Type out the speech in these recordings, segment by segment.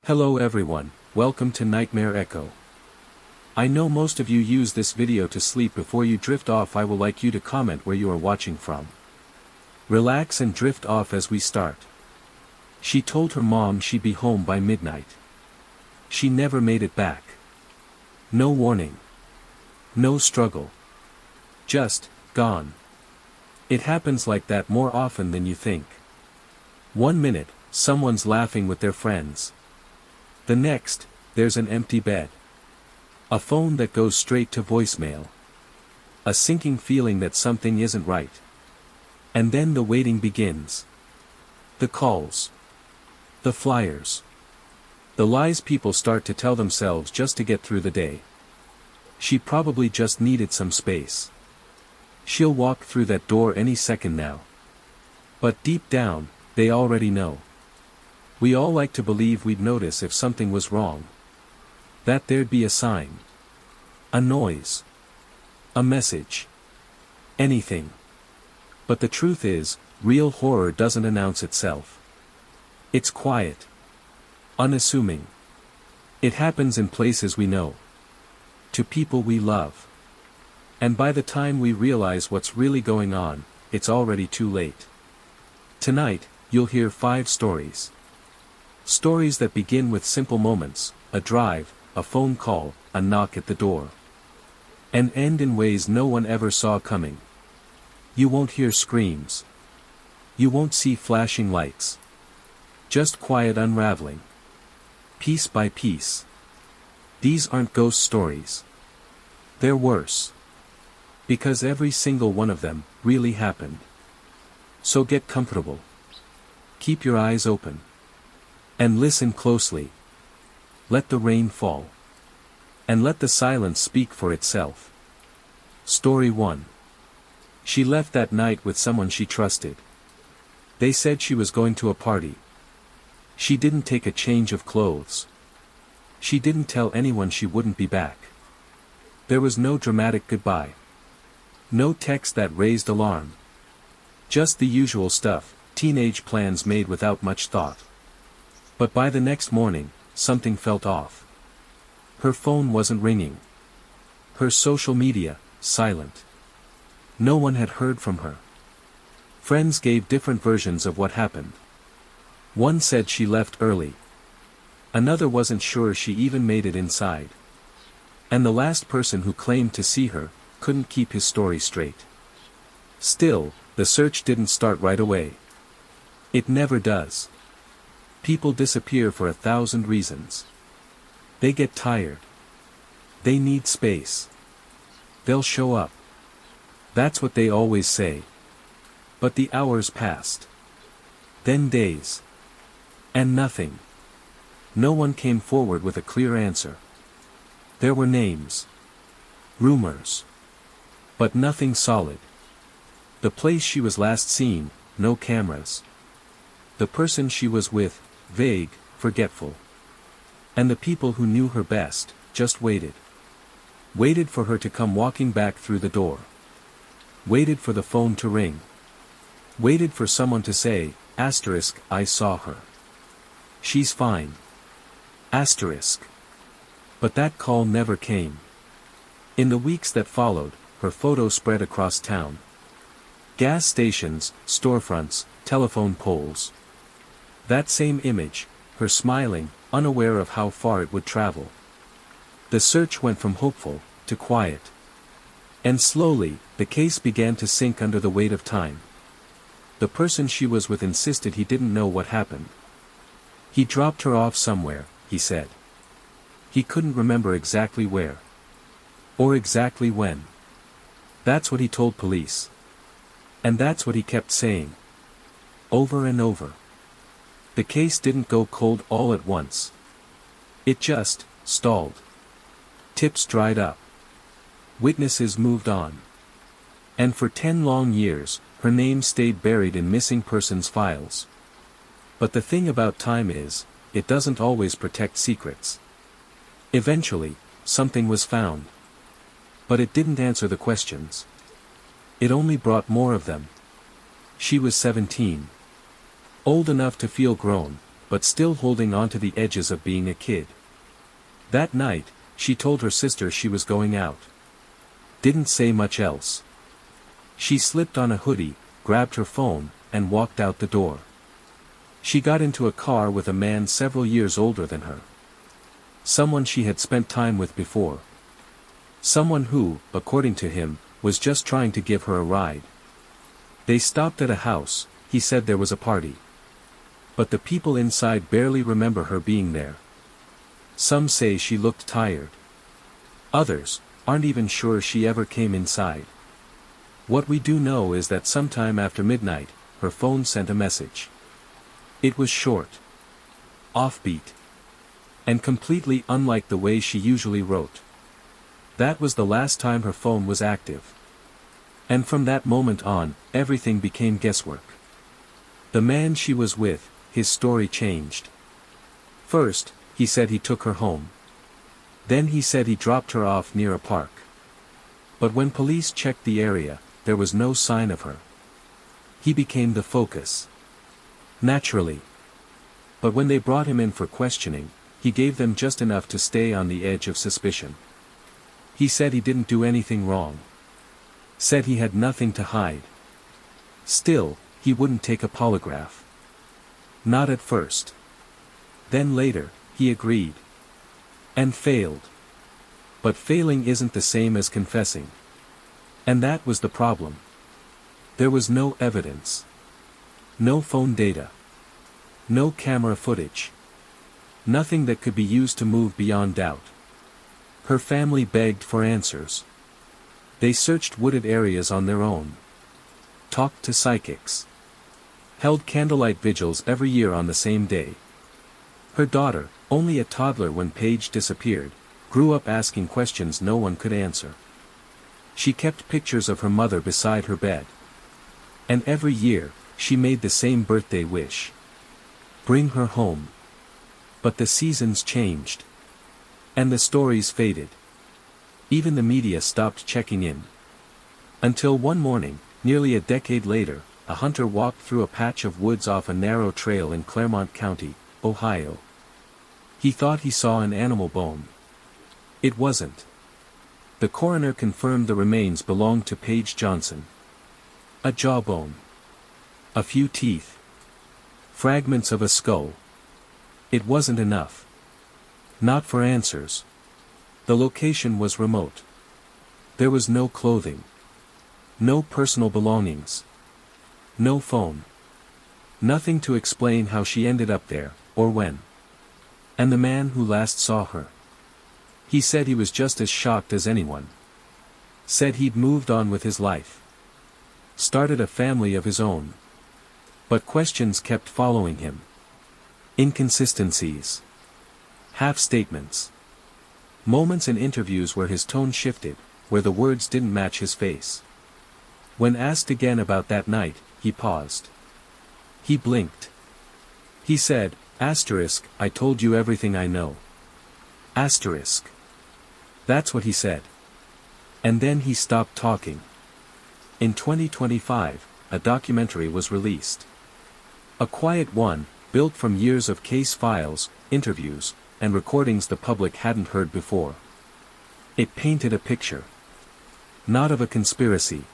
Hello everyone, welcome to Nightmare Echo. I know most of you use this video to sleep. Before you drift off, I would like you to comment where you are watching from. Relax and drift off as we start. She told her mom she'd be home by midnight. She never made it back. No warning. No struggle. Just, gone. It happens like that more often than you think. 1 minute, someone's laughing with their friends. The next, there's an empty bed. A phone that goes straight to voicemail. A sinking feeling that something isn't right. And then the waiting begins. The calls. The flyers. The lies people start to tell themselves just to get through the day. She probably just needed some space. She'll walk through that door any second now. But deep down, they already know. We all like to believe we'd notice if something was wrong. That there'd be a sign. A noise. A message. Anything. But the truth is, real horror doesn't announce itself. It's quiet. Unassuming. It happens in places we know. To people we love. And by the time we realize what's really going on, it's already too late. Tonight, you'll hear 5 stories. Stories that begin with simple moments, a drive, a phone call, a knock at the door. And end in ways no one ever saw coming. You won't hear screams. You won't see flashing lights. Just quiet unraveling. Piece by piece. These aren't ghost stories. They're worse. Because every single one of them really happened. So get comfortable. Keep your eyes open. And listen closely. Let the rain fall. And let the silence speak for itself. Story 1. She left that night with someone she trusted. They said she was going to a party. She didn't take a change of clothes. She didn't tell anyone she wouldn't be back. There was no dramatic goodbye. No text that raised alarm. Just the usual stuff, teenage plans made without much thought. But by the next morning, something felt off. Her phone wasn't ringing. Her social media, silent. No one had heard from her. Friends gave different versions of what happened. One said she left early. Another wasn't sure she even made it inside. And the last person who claimed to see her, couldn't keep his story straight. Still, the search didn't start right away. It never does. People disappear for 1,000 reasons. They get tired. They need space. They'll show up. That's what they always say. But the hours passed. Then days. And nothing. No one came forward with a clear answer. There were names. Rumors. But nothing solid. The place she was last seen, no cameras. The person she was with, vague, forgetful. And the people who knew her best, just waited. Waited for her to come walking back through the door. Waited for the phone to ring. Waited for someone to say, asterisk, I saw her. She's fine. Asterisk. But that call never came. In the weeks that followed, her photo spread across town. Gas stations, storefronts, telephone poles. That same image, her smiling, unaware of how far it would travel. The search went from hopeful, to quiet. And slowly, the case began to sink under the weight of time. The person she was with insisted he didn't know what happened. He dropped her off somewhere, he said. He couldn't remember exactly where. Or exactly when. That's what he told police. And that's what he kept saying. Over and over. The case didn't go cold all at once. It just stalled. Tips dried up. Witnesses moved on. And for 10 long years, her name stayed buried in missing persons files. But the thing about time is, it doesn't always protect secrets. Eventually, something was found. But it didn't answer the questions. It only brought more of them. She was 17. Old enough to feel grown, but still holding on to the edges of being a kid. That night, she told her sister she was going out. Didn't say much else. She slipped on a hoodie, grabbed her phone, and walked out the door. She got into a car with a man several years older than her. Someone she had spent time with before. Someone who, according to him, was just trying to give her a ride. They stopped at a house. He said there was a party. But the people inside barely remember her being there. Some say she looked tired. Others aren't even sure she ever came inside. What we do know is that sometime after midnight, her phone sent a message. It was short, offbeat, and completely unlike the way she usually wrote. That was the last time her phone was active. And from that moment on, everything became guesswork. The man she was with, his story changed. First, he said he took her home. Then he said he dropped her off near a park. But when police checked the area, there was no sign of her. He became the focus. Naturally. But when they brought him in for questioning, he gave them just enough to stay on the edge of suspicion. He said he didn't do anything wrong. Said he had nothing to hide. Still, he wouldn't take a polygraph. Not at first. Then later, he agreed. And failed. But failing isn't the same as confessing. And that was the problem. There was no evidence. No phone data. No camera footage. Nothing that could be used to move beyond doubt. Her family begged for answers. They searched wooded areas on their own. Talked to psychics. Held candlelight vigils every year on the same day. Her daughter, only a toddler when Paige disappeared, grew up asking questions no one could answer. She kept pictures of her mother beside her bed. And every year, she made the same birthday wish. Bring her home. But the seasons changed. And the stories faded. Even the media stopped checking in. Until one morning, nearly a decade later, a hunter walked through a patch of woods off a narrow trail in Claremont County, Ohio. He thought he saw an animal bone. It wasn't. The coroner confirmed the remains belonged to Paige Johnson. A jawbone. A few teeth. Fragments of a skull. It wasn't enough. Not for answers. The location was remote. There was no clothing. No personal belongings. No phone. Nothing to explain how she ended up there, or when. And the man who last saw her. He said he was just as shocked as anyone. Said he'd moved on with his life. Started a family of his own. But questions kept following him. Inconsistencies. Half-statements. Moments in interviews where his tone shifted, where the words didn't match his face. When asked again about that night, he paused. He blinked. He said, "I told you everything I know." Asterisk. That's what he said. And then he stopped talking. In 2025, a documentary was released. A quiet one, built from years of case files, interviews, and recordings the public hadn't heard before. It painted a picture. Not of a conspiracy.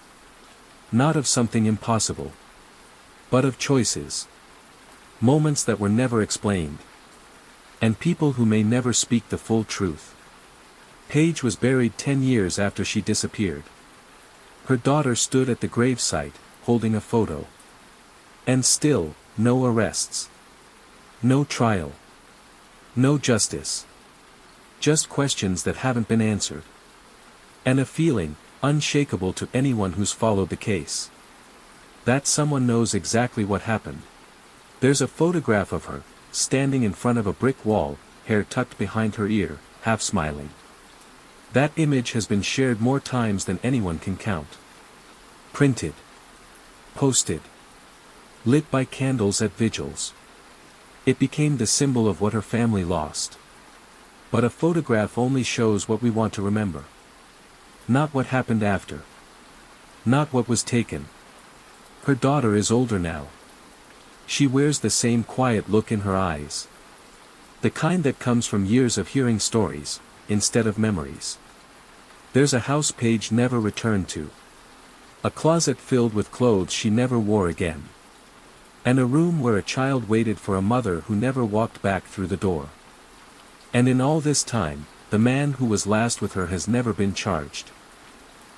Not of something impossible. But of choices. Moments that were never explained. And people who may never speak the full truth. Paige was buried 10 years after she disappeared. Her daughter stood at the gravesite, holding a photo. And still, no arrests. No trial. No justice. Just questions that haven't been answered. And a feeling, unshakable to anyone who's followed the case. That someone knows exactly what happened. There's a photograph of her, standing in front of a brick wall, hair tucked behind her ear, half smiling. That image has been shared more times than anyone can count. Printed. Posted. Lit by candles at vigils. It became the symbol of what her family lost. But a photograph only shows what we want to remember. Not what happened after. Not what was taken. Her daughter is older now. She wears the same quiet look in her eyes. The kind that comes from years of hearing stories, instead of memories. There's a house Paige never returned to. A closet filled with clothes she never wore again. And a room where a child waited for a mother who never walked back through the door. And in all this time, the man who was last with her has never been charged.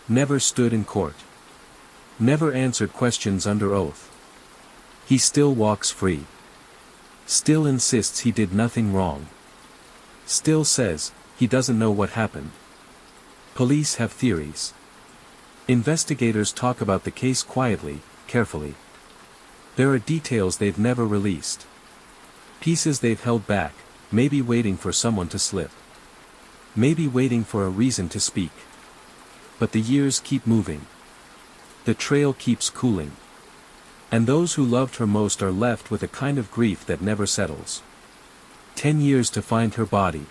Never stood in court. Never answered questions under oath. He still walks free. Still insists he did nothing wrong. Still says, he doesn't know what happened. Police have theories. Investigators talk about the case quietly, carefully. There are details they've never released. Pieces they've held back, maybe waiting for someone to slip. Maybe waiting for a reason to speak. But the years keep moving. The trail keeps cooling. And those who loved her most are left with a kind of grief that never settles. 10 years to find her body.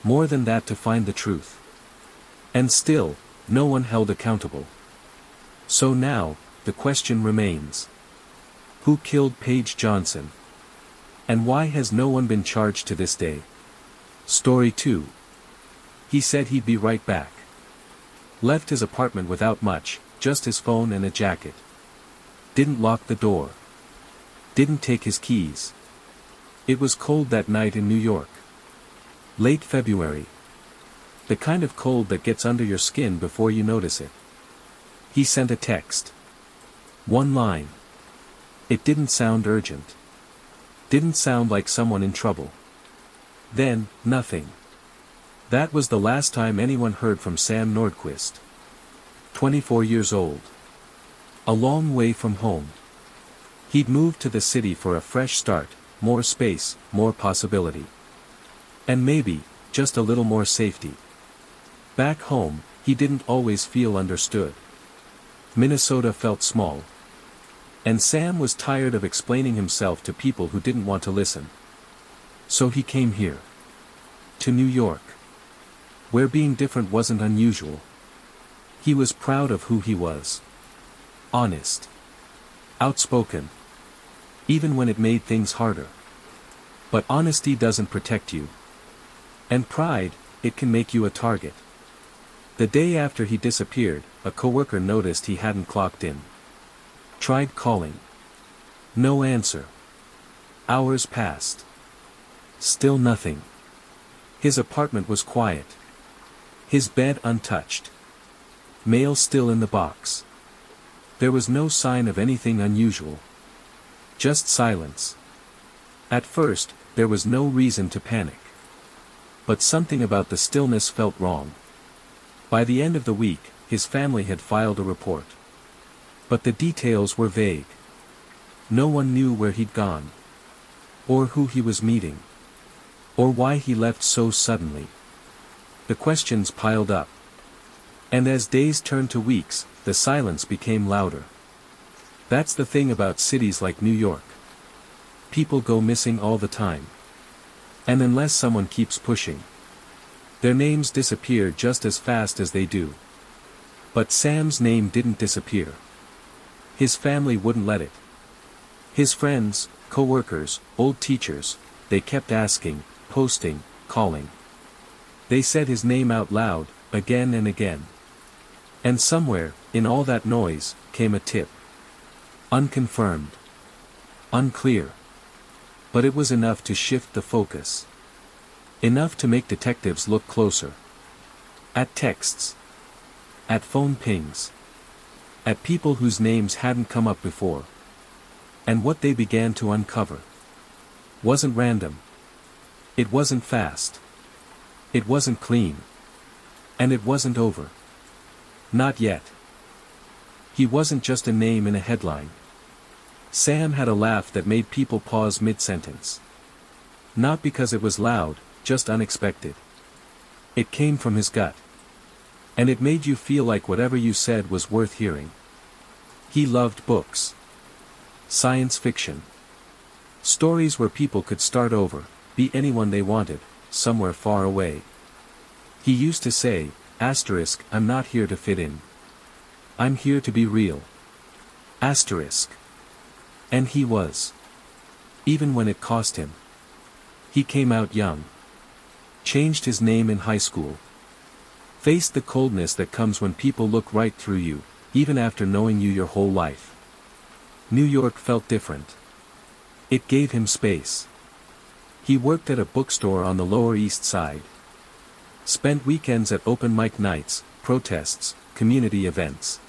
More than that to find the truth. And still, no one held accountable. So now, the question remains. Who killed Paige Johnson? And why has no one been charged to this day? Story 2. He said he'd be right back. Left his apartment without much, just his phone and a jacket. Didn't lock the door. Didn't take his keys. It was cold that night in New York. Late February. The kind of cold that gets under your skin before you notice it. He sent a text. One line. It didn't sound urgent. Didn't sound like someone in trouble. Then, nothing. That was the last time anyone heard from Sam Nordquist. 24 years old. A long way from home. He'd moved to the city for a fresh start, more space, more possibility. And maybe, just a little more safety. Back home, he didn't always feel understood. Minnesota felt small. And Sam was tired of explaining himself to people who didn't want to listen. So he came here. To New York. Where being different wasn't unusual. He was proud of who he was. Honest. Outspoken. Even when it made things harder. But honesty doesn't protect you. And pride, it can make you a target. The day after he disappeared, a coworker noticed he hadn't clocked in. Tried calling. No answer. Hours passed. Still nothing. His apartment was quiet. His bed untouched. Mail still in the box. There was no sign of anything unusual. Just silence. At first, there was no reason to panic. But something about the stillness felt wrong. By the end of the week, his family had filed a report. But the details were vague. No one knew where he'd gone. Or who he was meeting. Or why he left so suddenly. The questions piled up. And as days turned to weeks, the silence became louder. That's the thing about cities like New York. People go missing all the time. And unless someone keeps pushing, their names disappear just as fast as they do. But Sam's name didn't disappear. His family wouldn't let it. His friends, co-workers, old teachers, they kept asking, posting, calling. They said his name out loud, again and again. And somewhere, in all that noise, came a tip. Unconfirmed. Unclear. But it was enough to shift the focus. Enough to make detectives look closer. At texts. At phone pings. At people whose names hadn't come up before. And what they began to uncover wasn't random. It wasn't fast. It wasn't clean. And it wasn't over. Not yet. He wasn't just a name in a headline. Sam had a laugh that made people pause mid-sentence. Not because it was loud, just unexpected. It came from his gut. And it made you feel like whatever you said was worth hearing. He loved books. Science fiction. Stories where people could start over, be anyone they wanted, somewhere far away. He used to say, asterisk, I'm not here to fit in. I'm here to be real. Asterisk. And he was. Even when it cost him. He came out young. Changed his name in high school. Faced the coldness that comes when people look right through you, even after knowing you your whole life. New York felt different. It gave him space. He worked at a bookstore on the Lower East Side. Spent weekends at open mic nights, protests, community events.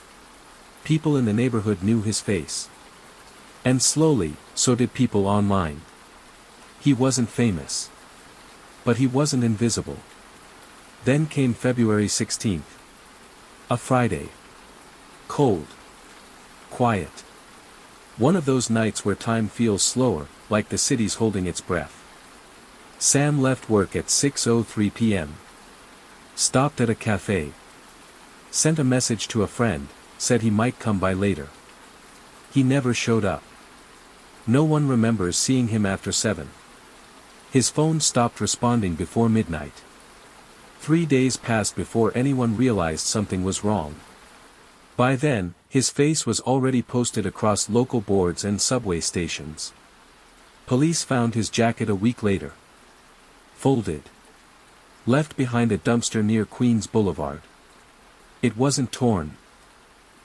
People in the neighborhood knew his face. And slowly, so did people online. He wasn't famous. But he wasn't invisible. Then came February 16th. A Friday. Cold. Quiet. One of those nights where time feels slower, like the city's holding its breath. Sam left work at 6:03 p.m. Stopped at a cafe. Sent a message to a friend, said he might come by later. He never showed up. No one remembers seeing him after 7. His phone stopped responding before midnight. 3 days passed before anyone realized something was wrong. By then, his face was already posted across local boards and subway stations. Police found his jacket a week later. Folded. Left behind a dumpster near Queens Boulevard. It wasn't torn.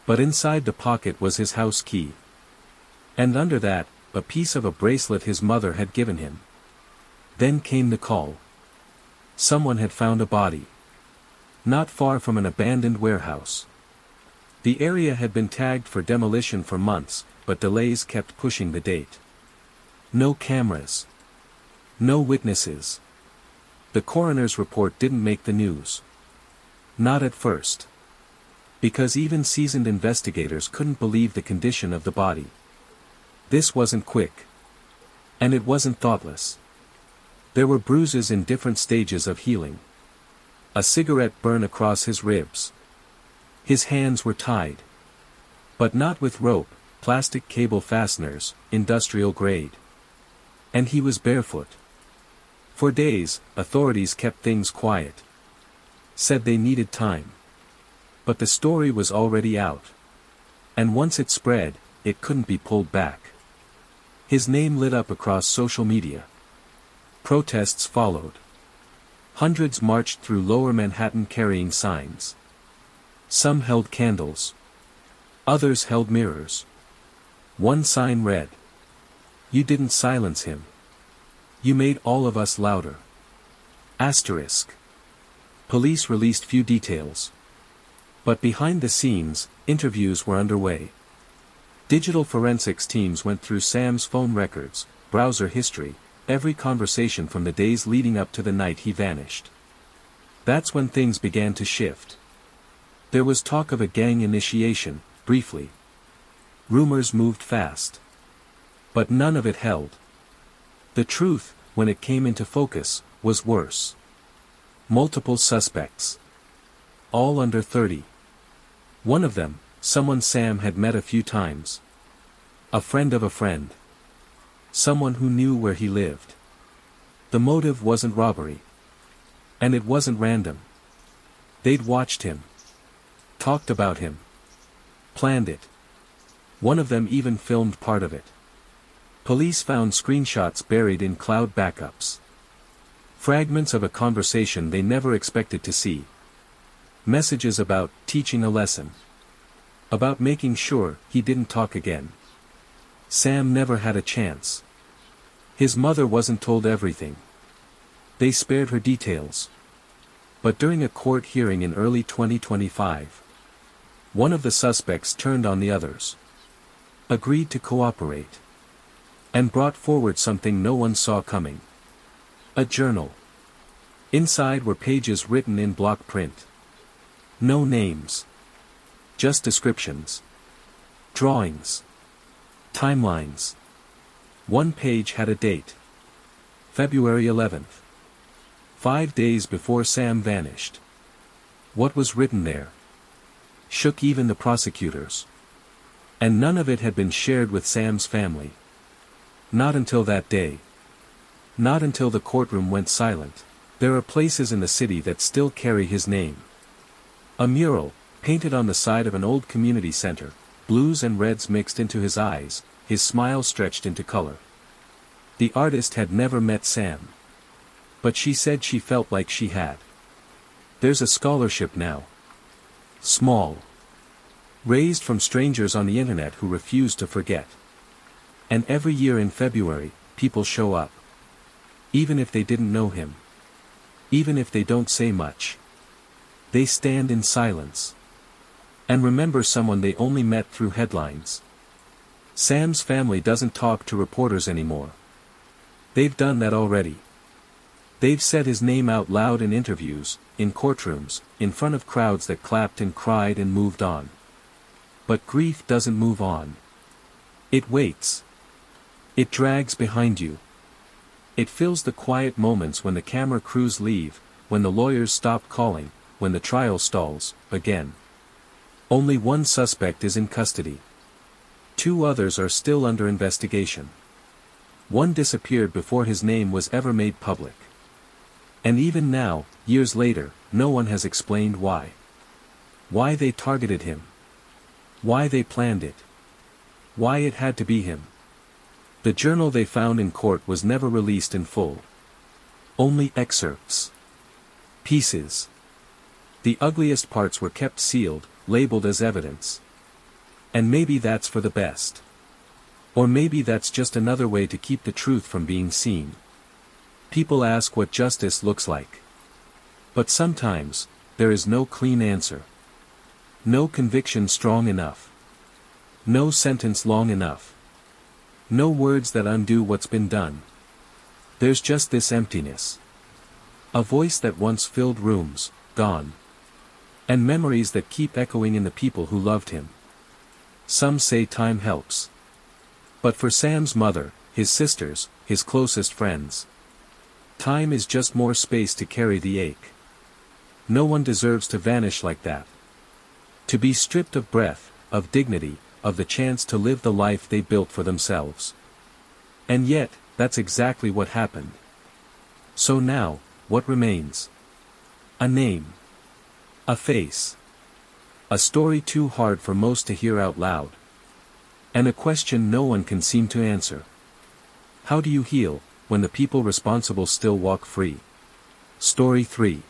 But inside the pocket was his house key. And under that, a piece of a bracelet his mother had given him. Then came the call. Someone had found a body. Not far from an abandoned warehouse. The area had been tagged for demolition for months, but delays kept pushing the date. No cameras. No witnesses. The coroner's report didn't make the news. Not at first. Because even seasoned investigators couldn't believe the condition of the body. This wasn't quick. And it wasn't thoughtless. There were bruises in different stages of healing. A cigarette burn across his ribs. His hands were tied. But not with rope, plastic cable fasteners, industrial grade. And he was barefoot. For days, authorities kept things quiet. Said they needed time. But the story was already out. And once it spread, it couldn't be pulled back. His name lit up across social media. Protests followed. Hundreds marched through Lower Manhattan carrying signs. Some held candles. Others held mirrors. One sign read, "You didn't silence him. You made all of us louder." Asterisk. Police released few details. But behind the scenes, interviews were underway. Digital forensics teams went through Sam's phone records, browser history, every conversation from the days leading up to the night he vanished. That's when things began to shift. There was talk of a gang initiation, briefly. Rumors moved fast. But none of it held. The truth, when it came into focus, was worse. Multiple suspects. All under 30. One of them, someone Sam had met a few times. A friend of a friend. Someone who knew where he lived. The motive wasn't robbery. And it wasn't random. They'd watched him. Talked about him. Planned it. One of them even filmed part of it. Police found screenshots buried in cloud backups. Fragments of a conversation they never expected to see. Messages about teaching a lesson. About making sure he didn't talk again. Sam never had a chance. His mother wasn't told everything. They spared her details. But during a court hearing in early 2025, one of the suspects turned on the others. Agreed to cooperate. And brought forward something no one saw coming. A journal. Inside were pages written in block print. No names. Just descriptions. Drawings. Timelines. One page had a date. February 11th. 5 days before Sam vanished. What was written there shook even the prosecutors. And none of it had been shared with Sam's family. Not until that day. Not until the courtroom went silent. There are places in the city that still carry his name. A mural, painted on the side of an old community center, blues and reds mixed into his eyes, his smile stretched into color. The artist had never met Sam. But she said she felt like she had. There's a scholarship now. Small. Raised from strangers on the internet who refuse to forget. And every year in February, people show up. Even if they didn't know him. Even if they don't say much. They stand in silence. And remember someone they only met through headlines. Sam's family doesn't talk to reporters anymore. They've done that already. They've said his name out loud in interviews, in courtrooms, in front of crowds that clapped and cried and moved on. But grief doesn't move on. It waits. It drags behind you. It fills the quiet moments when the camera crews leave, when the lawyers stop calling, when the trial stalls, again. Only one suspect is in custody. 2 others are still under investigation. One disappeared before his name was ever made public. And even now, years later, no one has explained why. Why they targeted him. Why they planned it. Why it had to be him. The journal they found in court was never released in full. Only excerpts. Pieces. The ugliest parts were kept sealed, labeled as evidence. And maybe that's for the best. Or maybe that's just another way to keep the truth from being seen. People ask what justice looks like. But sometimes, there is no clean answer. No conviction strong enough. No sentence long enough. No words that undo what's been done. There's just this emptiness. A voice that once filled rooms, gone. And memories that keep echoing in the people who loved him. Some say time helps. But for Sam's mother, his sisters, his closest friends, time is just more space to carry the ache. No one deserves to vanish like that. To be stripped of breath, of dignity, of the chance to live the life they built for themselves. And yet, that's exactly what happened. So now, what remains? A name. A face. A story too hard for most to hear out loud. And a question no one can seem to answer. How do you heal, when the people responsible still walk free? Story 3.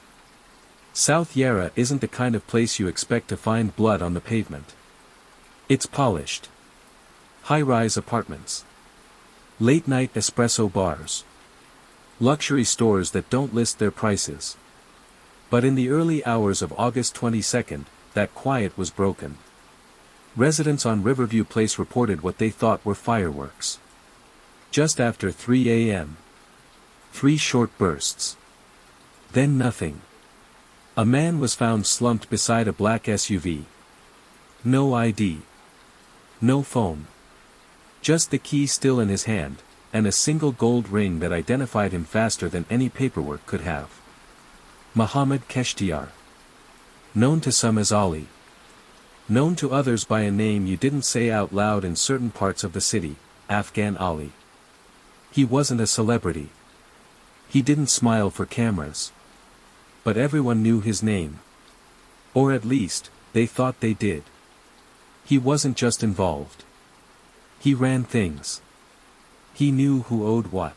South Yarra isn't the kind of place you expect to find blood on the pavement. It's polished. High-rise apartments. Late-night espresso bars. Luxury stores that don't list their prices. But in the early hours of August 22nd, that quiet was broken. Residents on Riverview Place reported what they thought were fireworks. Just after 3 a.m. 3 short bursts. Then nothing. A man was found slumped beside a black SUV. No ID. No phone. Just the key still in his hand, and a single gold ring that identified him faster than any paperwork could have. Muhammad Keshtiar. Known to some as Ali. Known to others by a name you didn't say out loud in certain parts of the city, Afghan Ali. He wasn't a celebrity. He didn't smile for cameras. But everyone knew his name. Or at least, they thought they did. He wasn't just involved. He ran things. He knew who owed what.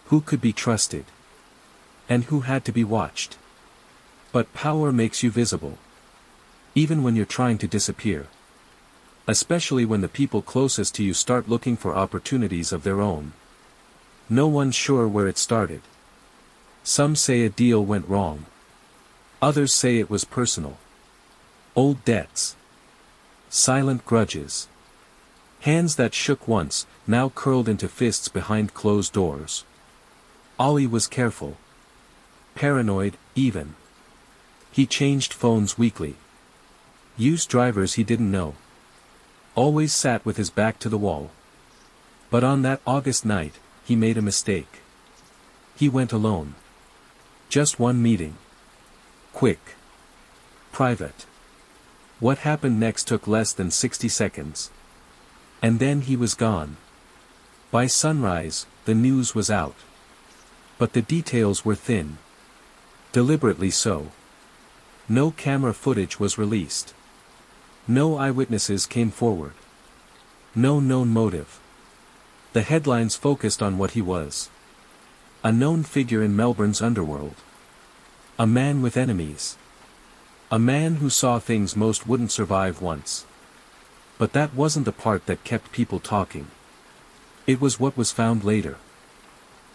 Who could be trusted. And who had to be watched. But power makes you visible. Even when you're trying to disappear. Especially when the people closest to you start looking for opportunities of their own. No one's sure where it started. Some say a deal went wrong. Others say it was personal. Old debts. Silent grudges. Hands that shook once, now curled into fists behind closed doors. Ali was careful. Paranoid, even. He changed phones weekly. Used drivers he didn't know. Always sat with his back to the wall. But on that August night, he made a mistake. He went alone. Just one meeting. Quick. Private. What happened next took less than 60 seconds. And then he was gone. By sunrise, the news was out. But the details were thin. Deliberately so. No camera footage was released. No eyewitnesses came forward. No known motive. The headlines focused on what he was. A known figure in Melbourne's underworld. A man with enemies. A man who saw things most wouldn't survive once. But that wasn't the part that kept people talking. It was what was found later.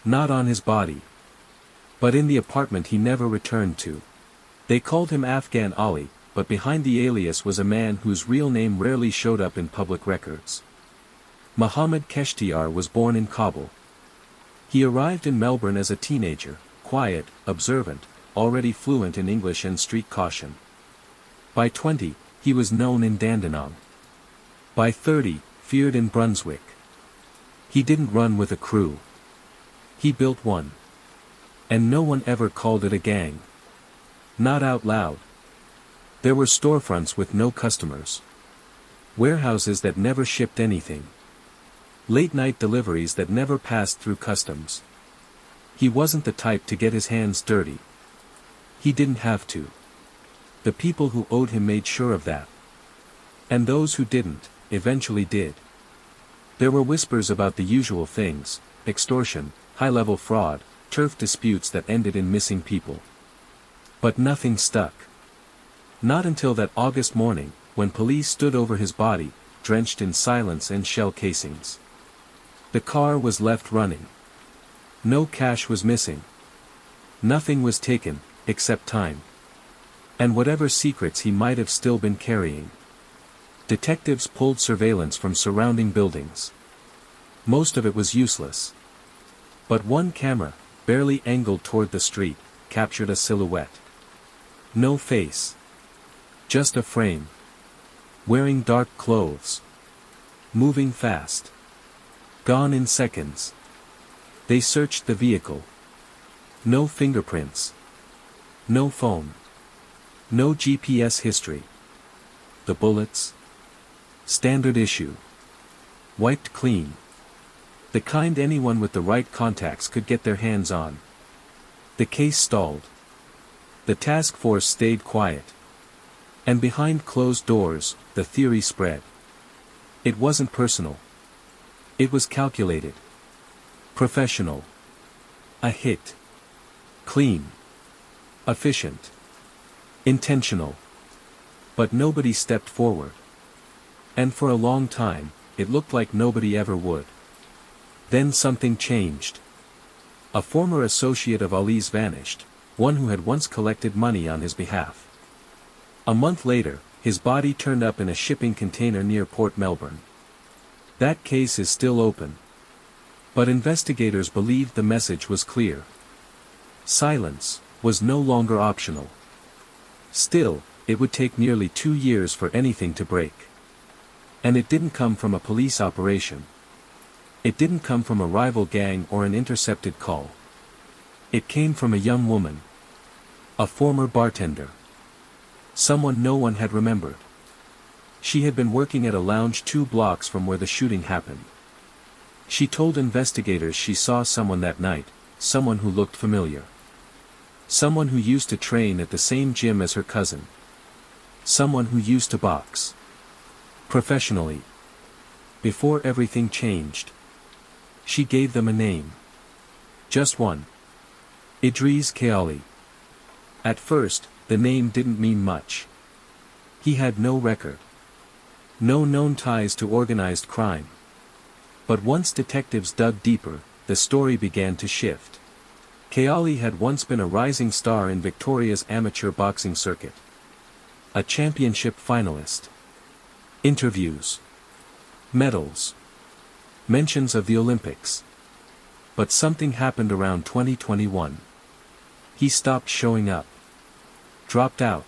Not on his body, but in the apartment he never returned to. They called him Afghan Ali, but behind the alias was a man whose real name rarely showed up in public records. Muhammad Keshtiar was born in Kabul. He arrived in Melbourne as a teenager, quiet, observant, already fluent in English and street caution. By 20, he was known in Dandenong. By 30, feared in Brunswick. He didn't run with a crew. He built one. And no one ever called it a gang. Not out loud. There were storefronts with no customers. Warehouses that never shipped anything. Late-night deliveries that never passed through customs. He wasn't the type to get his hands dirty. He didn't have to. The people who owed him made sure of that. And those who didn't, eventually did. There were whispers about the usual things: extortion, high-level fraud, turf disputes that ended in missing people. But nothing stuck. Not until that August morning, when police stood over his body, drenched in silence and shell casings. The car was left running. No cash was missing. Nothing was taken, except time. And whatever secrets he might have still been carrying. Detectives pulled surveillance from surrounding buildings. Most of it was useless. But one camera, barely angled toward the street, captured a silhouette. No face. Just a frame. Wearing dark clothes. Moving fast. Gone in seconds. They searched the vehicle. No fingerprints. No phone. No GPS history. The bullets? Standard issue. Wiped clean. The kind anyone with the right contacts could get their hands on. The case stalled. The task force stayed quiet. And behind closed doors, the theory spread. It wasn't personal. It was calculated. Professional. A hit. Clean. Efficient. Intentional. But nobody stepped forward. And for a long time, it looked like nobody ever would. Then something changed. A former associate of Ali's vanished, one who had once collected money on his behalf. A month later, his body turned up in a shipping container near Port Melbourne. That case is still open. But investigators believed the message was clear. Silence was no longer optional. Still, it would take nearly 2 years for anything to break. And it didn't come from a police operation. It didn't come from a rival gang or an intercepted call. It came from a young woman. A former bartender. Someone no one had remembered. She had been working at a lounge 2 blocks from where the shooting happened. She told investigators she saw someone that night, someone who looked familiar. Someone who used to train at the same gym as her cousin. Someone who used to box. Professionally. Before everything changed. She gave them a name. Just one. Idris Kayali. At first, the name didn't mean much. He had no record. No known ties to organized crime. But once detectives dug deeper, the story began to shift. Kayali had once been a rising star in Victoria's amateur boxing circuit. A championship finalist. Interviews. Medals. Mentions of the Olympics. But something happened around 2021. He stopped showing up. Dropped out.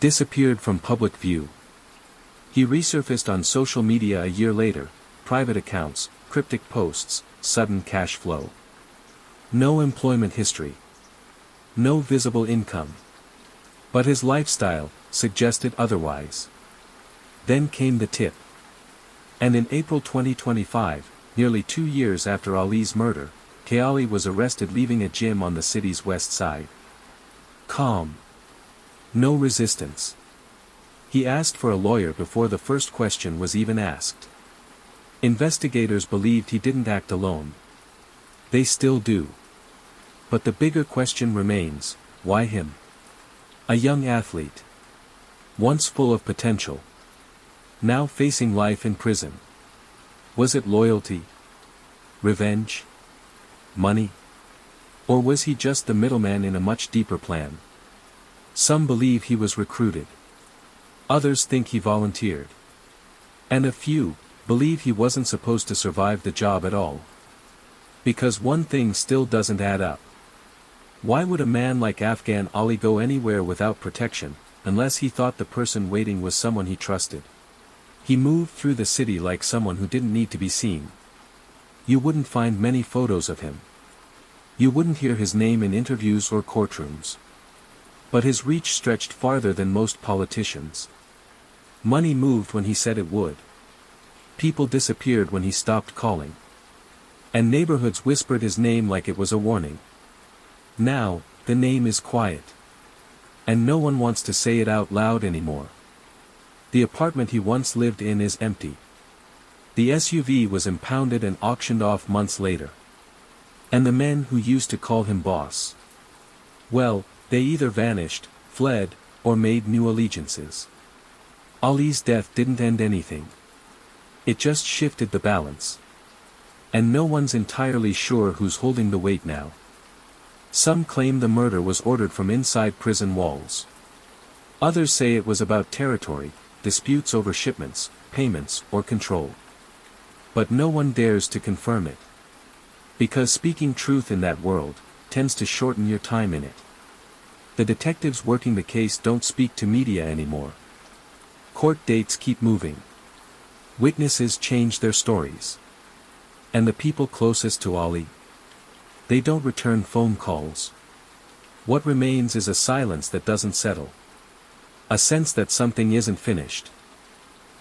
Disappeared from public view. He resurfaced on social media a year later, private accounts, cryptic posts, sudden cash flow. No employment history. No visible income. But his lifestyle suggested otherwise. Then came the tip. And in April 2025, nearly 2 years after Ali's murder, Kayali was arrested leaving a gym on the city's west side. Calm. No resistance. He asked for a lawyer before the first question was even asked. Investigators believed he didn't act alone. They still do. But the bigger question remains, why him? A young athlete. Once full of potential. Now facing life in prison. Was it loyalty? Revenge? Money? Or was he just the middleman in a much deeper plan? Some believe he was recruited. Others think he volunteered. And a few believe he wasn't supposed to survive the job at all. Because one thing still doesn't add up. Why would a man like Afghan Ali go anywhere without protection, unless he thought the person waiting was someone he trusted? He moved through the city like someone who didn't need to be seen. You wouldn't find many photos of him. You wouldn't hear his name in interviews or courtrooms. But his reach stretched farther than most politicians. Money moved when he said it would. People disappeared when he stopped calling. And neighborhoods whispered his name like it was a warning. Now, the name is quiet. And no one wants to say it out loud anymore. The apartment he once lived in is empty. The SUV was impounded and auctioned off months later. And the men who used to call him boss, well, they either vanished, fled, or made new allegiances. Ali's death didn't end anything. It just shifted the balance. And no one's entirely sure who's holding the weight now. Some claim the murder was ordered from inside prison walls. Others say it was about territory, disputes over shipments, payments, or control. But no one dares to confirm it. Because speaking truth in that world tends to shorten your time in it. The detectives working the case don't speak to media anymore. Court dates keep moving. Witnesses change their stories. And the people closest to Ali, they don't return phone calls. What remains is a silence that doesn't settle. A sense that something isn't finished.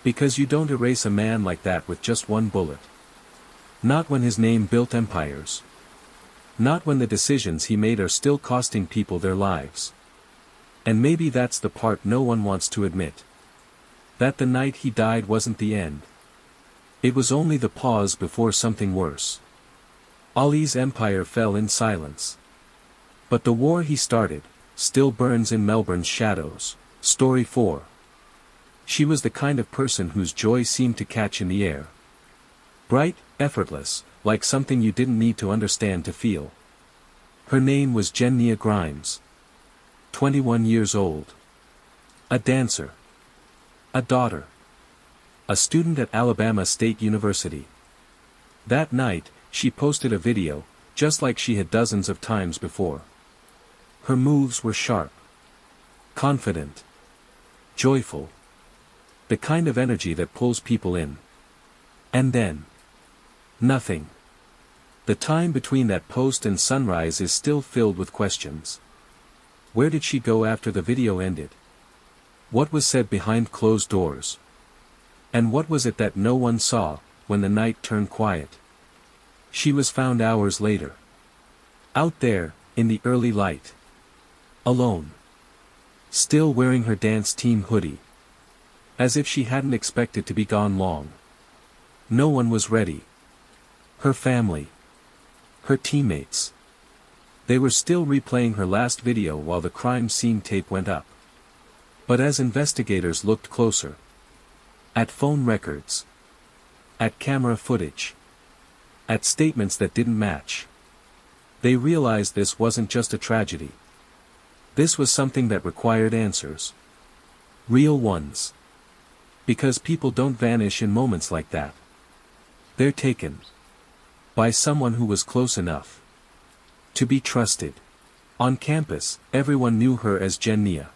Because you don't erase a man like that with just one bullet. Not when his name built empires. Not when the decisions he made are still costing people their lives. And maybe that's the part no one wants to admit. That the night he died wasn't the end. It was only the pause before something worse. Ali's empire fell in silence. But the war he started still burns in Melbourne's shadows. Story 4. She was the kind of person whose joy seemed to catch in the air. Bright, effortless, like something you didn't need to understand to feel. Her name was Jenia Grimes. 21 years old. A dancer. A daughter. A student at Alabama State University. That night, she posted a video, just like she had dozens of times before. Her moves were sharp. Confident. Joyful. The kind of energy that pulls people in. And then. Nothing. The time between that post and sunrise is still filled with questions. Where did she go after the video ended? What was said behind closed doors? And what was it that no one saw, when the night turned quiet? She was found hours later. Out there, in the early light. Alone. Still wearing her dance team hoodie. As if she hadn't expected to be gone long. No one was ready. Her family. Her teammates. They were still replaying her last video while the crime scene tape went up. But as investigators looked closer. At phone records. At camera footage. At statements that didn't match. They realized this wasn't just a tragedy. This was something that required answers. Real ones. Because people don't vanish in moments like that. They're taken. By someone who was close enough. To be trusted. On campus, everyone knew her as Jenia.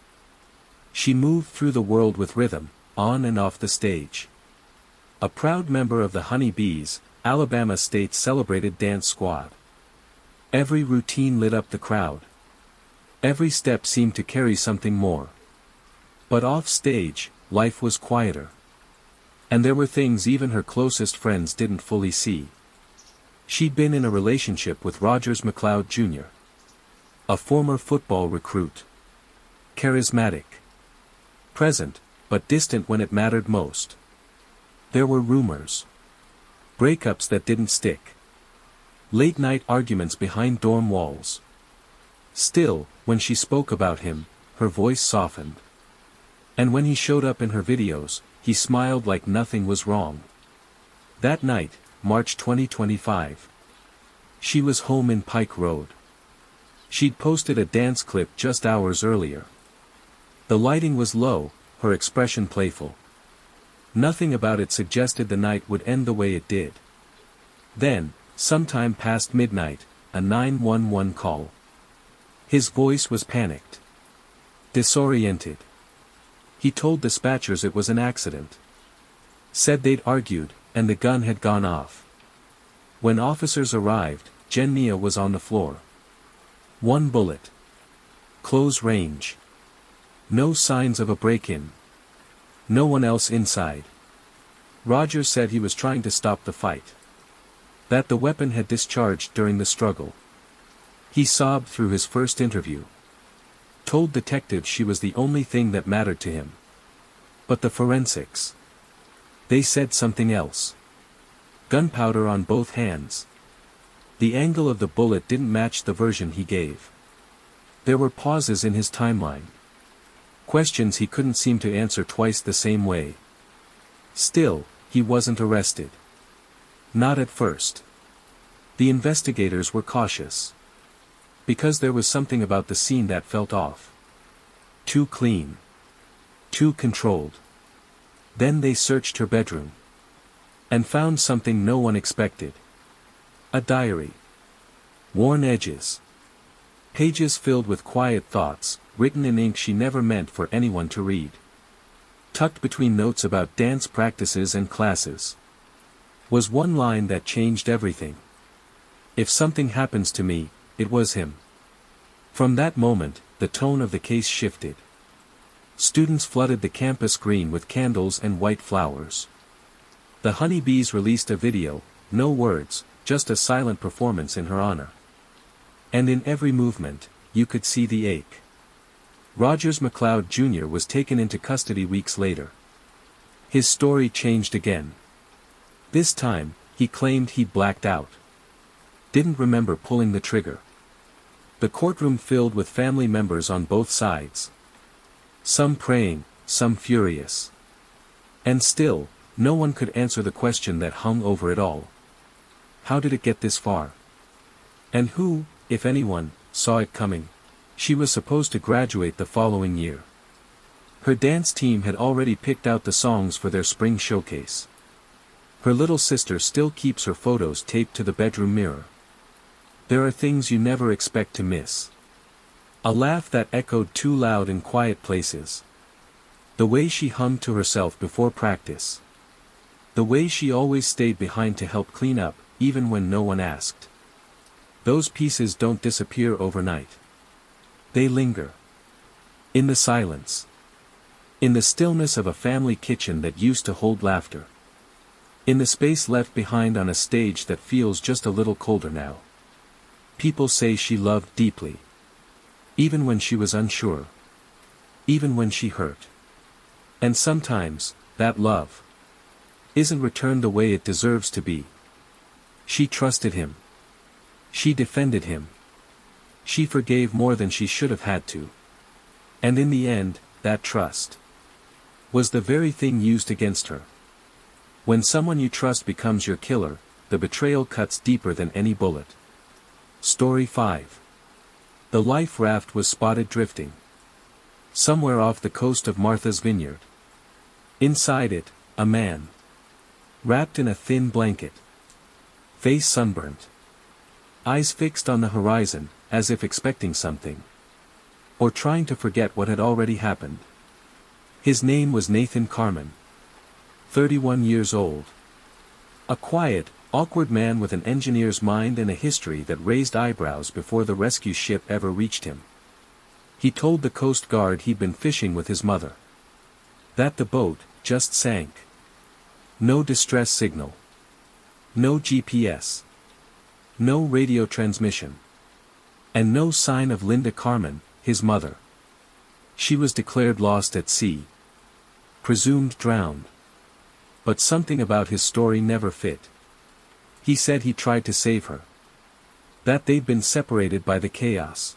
She moved through the world with rhythm, on and off the stage. A proud member of the Honey Bees, Alabama State's celebrated dance squad. Every routine lit up the crowd. Every step seemed to carry something more. But off stage, life was quieter. And there were things even her closest friends didn't fully see. She'd been in a relationship with Rogers McLeod Jr. A former football recruit. Charismatic. Present, but distant when it mattered most. There were rumors. Breakups that didn't stick. Late-night arguments behind dorm walls. Still, when she spoke about him, her voice softened. And when he showed up in her videos, he smiled like nothing was wrong. That night, March 2025. She was home in Pike Road. She'd posted a dance clip just hours earlier. The lighting was low, her expression playful. Nothing about it suggested the night would end the way it did. Then, sometime past midnight, a 911 call. His voice was panicked. Disoriented. He told dispatchers it was an accident. Said they'd argued, and the gun had gone off. When officers arrived, Nia was on the floor. One bullet. Close range. No signs of a break-in. No one else inside. Rogers said he was trying to stop the fight. That the weapon had discharged during the struggle. He sobbed through his first interview. Told detectives she was the only thing that mattered to him. But the forensics. They said something else. Gunpowder on both hands. The angle of the bullet didn't match the version he gave. There were pauses in his timeline. Questions he couldn't seem to answer twice the same way. Still, he wasn't arrested. Not at first. The investigators were cautious. Because there was something about the scene that felt off. Too clean. Too controlled. Then they searched her bedroom. And found something no one expected. A diary. Worn edges. Pages filled with quiet thoughts, written in ink she never meant for anyone to read. Tucked between notes about dance practices and classes. Was one line that changed everything. If something happens to me, it was him. From that moment, the tone of the case shifted. Students flooded the campus green with candles and white flowers. The honeybees released a video, no words, just a silent performance in her honor. And in every movement, you could see the ache. Rogers McLeod Jr. was taken into custody weeks later. His story changed again. This time, he claimed he'd blacked out. Didn't remember pulling the trigger. The courtroom filled with family members on both sides. Some praying, some furious. And still, no one could answer the question that hung over it all. How did it get this far? And who, if anyone, saw it coming? She was supposed to graduate the following year. Her dance team had already picked out the songs for their spring showcase. Her little sister still keeps her photos taped to the bedroom mirror. There are things you never expect to miss. A laugh that echoed too loud in quiet places. The way she hummed to herself before practice. The way she always stayed behind to help clean up, even when no one asked. Those pieces don't disappear overnight. They linger. In the silence. In the stillness of a family kitchen that used to hold laughter. In the space left behind on a stage that feels just a little colder now. People say she loved deeply. Even when she was unsure. Even when she hurt. And sometimes, that love isn't returned the way it deserves to be. She trusted him. She defended him. She forgave more than she should have had to. And in the end, that trust was the very thing used against her. When someone you trust becomes your killer, the betrayal cuts deeper than any bullet. Story 5. The life raft was spotted drifting. Somewhere off the coast of Martha's Vineyard. Inside it, a man. Wrapped in a thin blanket. Face sunburnt. Eyes fixed on the horizon, as if expecting something. Or trying to forget what had already happened. His name was Nathan Carman. 31 years old. A quiet, awkward man with an engineer's mind and a history that raised eyebrows before the rescue ship ever reached him. He told the Coast Guard he'd been fishing with his mother. That the boat just sank. No distress signal. No GPS. No radio transmission. And no sign of Linda Carman, his mother. She was declared lost at sea. Presumed drowned. But something about his story never fit. He said he tried to save her. That they'd been separated by the chaos.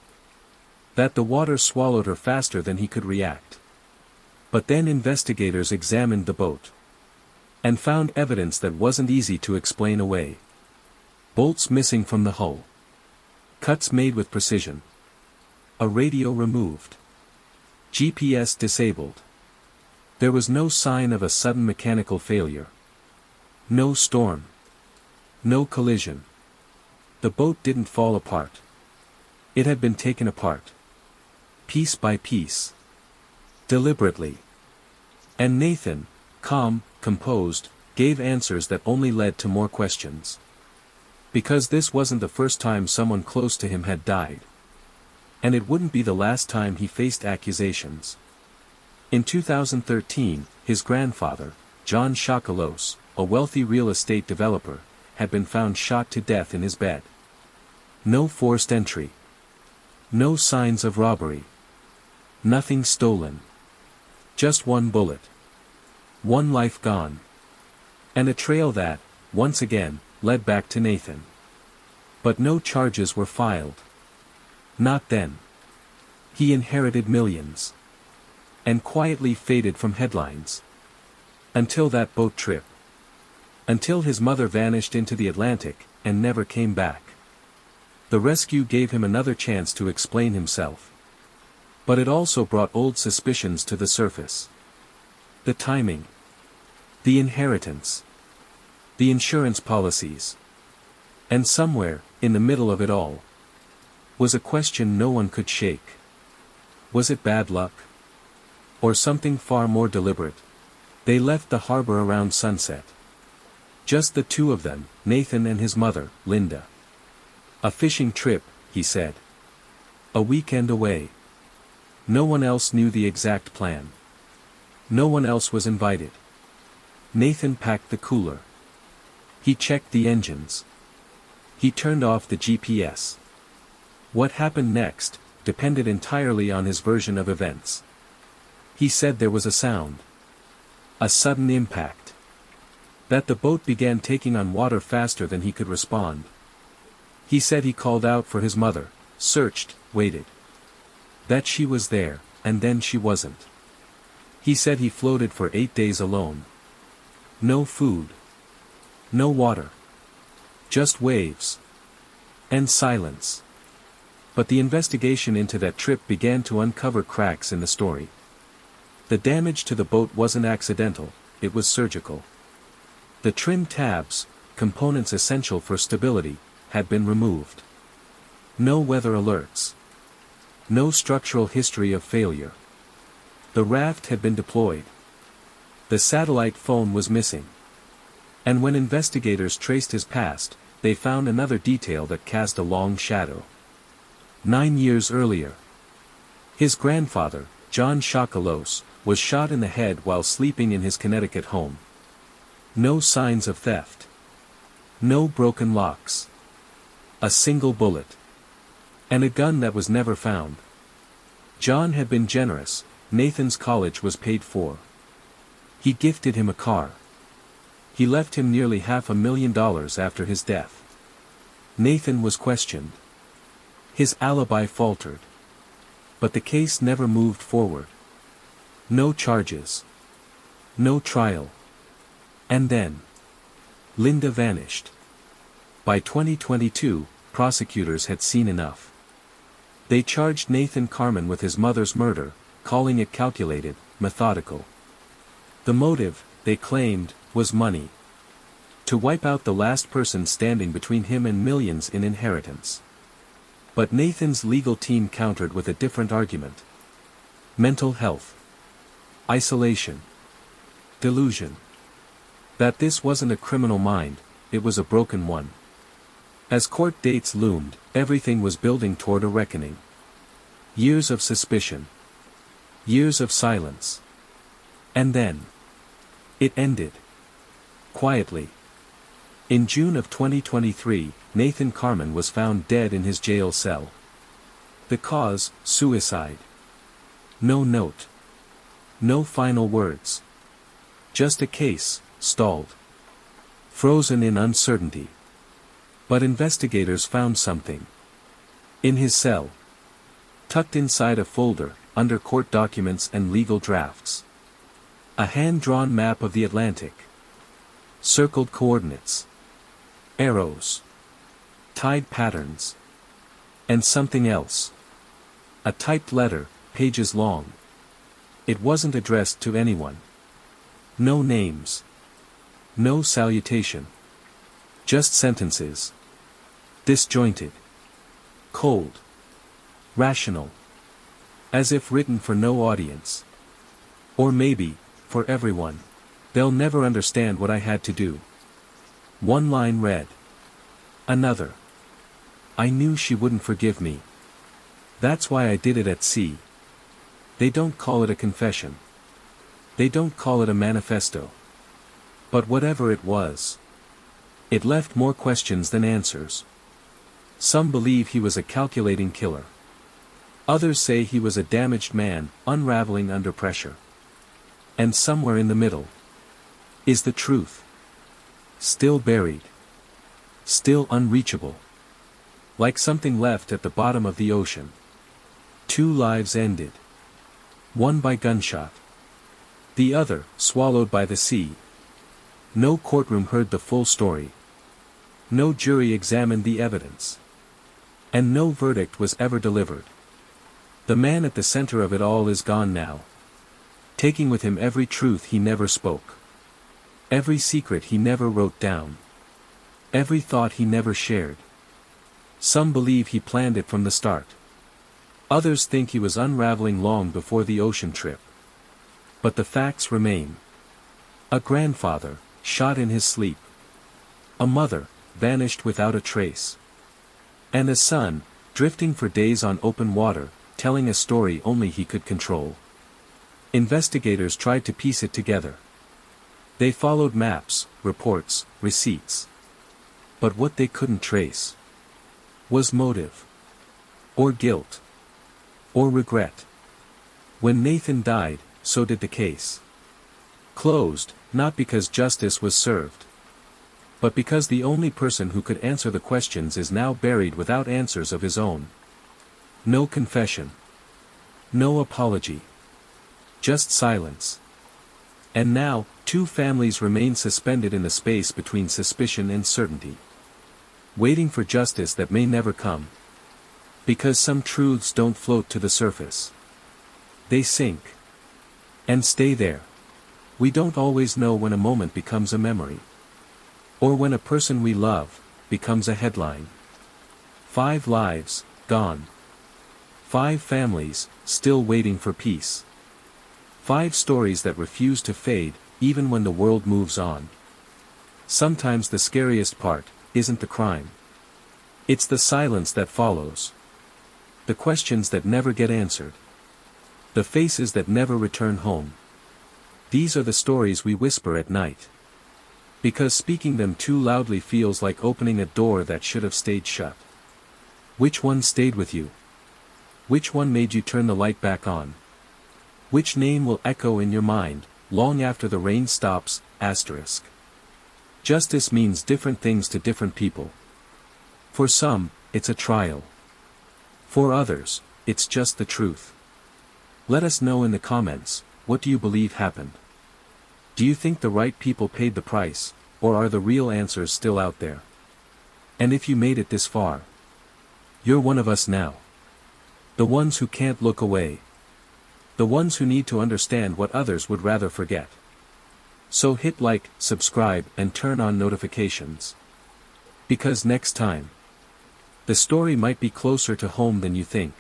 That the water swallowed her faster than he could react. But then investigators examined the boat. And found evidence that wasn't easy to explain away. Bolts missing from the hull. Cuts made with precision. A radio removed. GPS disabled. There was no sign of a sudden mechanical failure. No storm. No collision. The boat didn't fall apart. It had been taken apart. Piece by piece. Deliberately. And Nathan, calm, composed, gave answers that only led to more questions. Because this wasn't the first time someone close to him had died. And it wouldn't be the last time he faced accusations. In 2013, his grandfather, John Shakalos, a wealthy real estate developer, had been found shot to death in his bed. No forced entry. No signs of robbery. Nothing stolen. Just one bullet. One life gone. And a trail that, once again, led back to Nathan. But no charges were filed. Not then. He inherited millions. And quietly faded from headlines. Until that boat trip. Until his mother vanished into the Atlantic, and never came back. The rescue gave him another chance to explain himself. But it also brought old suspicions to the surface. The timing. The inheritance. The insurance policies. And somewhere, in the middle of it all, was a question no one could shake. Was it bad luck? Or something far more deliberate? They left the harbor around sunset. Just the two of them, Nathan and his mother, Linda. A fishing trip, he said. A weekend away. No one else knew the exact plan. No one else was invited. Nathan packed the cooler. He checked the engines. He turned off the GPS. What happened next depended entirely on his version of events. He said there was a sound. A sudden impact. That the boat began taking on water faster than he could respond. He said he called out for his mother, searched, waited. That she was there, and then she wasn't. He said he floated for 8 days alone. No food. No water. Just waves. And silence. But the investigation into that trip began to uncover cracks in the story. The damage to the boat wasn't accidental, it was surgical. The trim tabs, components essential for stability, had been removed. No weather alerts. No structural history of failure. The raft had been deployed. The satellite phone was missing. And when investigators traced his past, they found another detail that cast a long shadow. 9 years earlier, his grandfather, John Shakalos, was shot in the head while sleeping in his Connecticut home. No signs of theft. No broken locks. A single bullet. And a gun that was never found. John had been generous. Nathan's college was paid for. He gifted him a car. He left him nearly $500,000 after his death. Nathan was questioned. His alibi faltered. But the case never moved forward. No charges. No trial. And then, Linda vanished. By 2022, prosecutors had seen enough. They charged Nathan Carman with his mother's murder, calling it calculated, methodical. The motive, they claimed, was money. To wipe out the last person standing between him and millions in inheritance. But Nathan's legal team countered with a different argument. Mental health. Isolation. Delusion. That this wasn't a criminal mind, it was a broken one. As court dates loomed, everything was building toward a reckoning. Years of suspicion. Years of silence. And then, it ended. Quietly. In June of 2023, Nathan Carman was found dead in his jail cell. The cause, suicide. No note. No final words. Just a case, stalled. Frozen in uncertainty. But investigators found something. In his cell. Tucked inside a folder, under court documents and legal drafts. A hand-drawn map of the Atlantic. Circled coordinates. Arrows. Tide patterns. And something else. A typed letter, pages long. It wasn't addressed to anyone. No names. No salutation. Just sentences. Disjointed. Cold. Rational. As if written for no audience. Or maybe, for everyone. They'll never understand what I had to do. One line read. Another. I knew she wouldn't forgive me. That's why I did it at sea. They don't call it a confession. They don't call it a manifesto. But whatever it was, it left more questions than answers. Some believe he was a calculating killer. Others say he was a damaged man, unraveling under pressure. And somewhere in the middle is the truth. Still buried. Still unreachable. Like something left at the bottom of the ocean. 2 lives ended. One by gunshot. The other, swallowed by the sea. No courtroom heard the full story. No jury examined the evidence. And no verdict was ever delivered. The man at the center of it all is gone now. Taking with him every truth he never spoke. Every secret he never wrote down. Every thought he never shared. Some believe he planned it from the start. Others think he was unraveling long before the ocean trip. But the facts remain. A grandfather, shot in his sleep. A mother, vanished without a trace. And a son, drifting for days on open water, telling a story only he could control. Investigators tried to piece it together. They followed maps, reports, receipts. But what they couldn't trace was motive. Or guilt. Or regret. When Nathan died, so did the case. Closed, not because justice was served. But because the only person who could answer the questions is now buried without answers of his own. No confession. No apology. Just silence. And now, 2 families remain suspended in the space between suspicion and certainty. Waiting for justice that may never come. Because some truths don't float to the surface. They sink. And stay there. We don't always know when a moment becomes a memory. Or when a person we love becomes a headline. 5 lives, gone. 5 families, still waiting for peace. 5 stories that refuse to fade, even when the world moves on. Sometimes the scariest part isn't the crime. It's the silence that follows. The questions that never get answered. The faces that never return home. These are the stories we whisper at night. Because speaking them too loudly feels like opening a door that should have stayed shut. Which one stayed with you? Which one made you turn the light back on? Which name will echo in your mind, long after the rain stops? Asterisk. Justice means different things to different people. For some, it's a trial. For others, it's just the truth. Let us know in the comments, what do you believe happened? Do you think the right people paid the price, or are the real answers still out there? And if you made it this far, you're one of us now. The ones who can't look away. The ones who need to understand what others would rather forget. So hit like, subscribe, and turn on notifications. Because next time, the story might be closer to home than you think.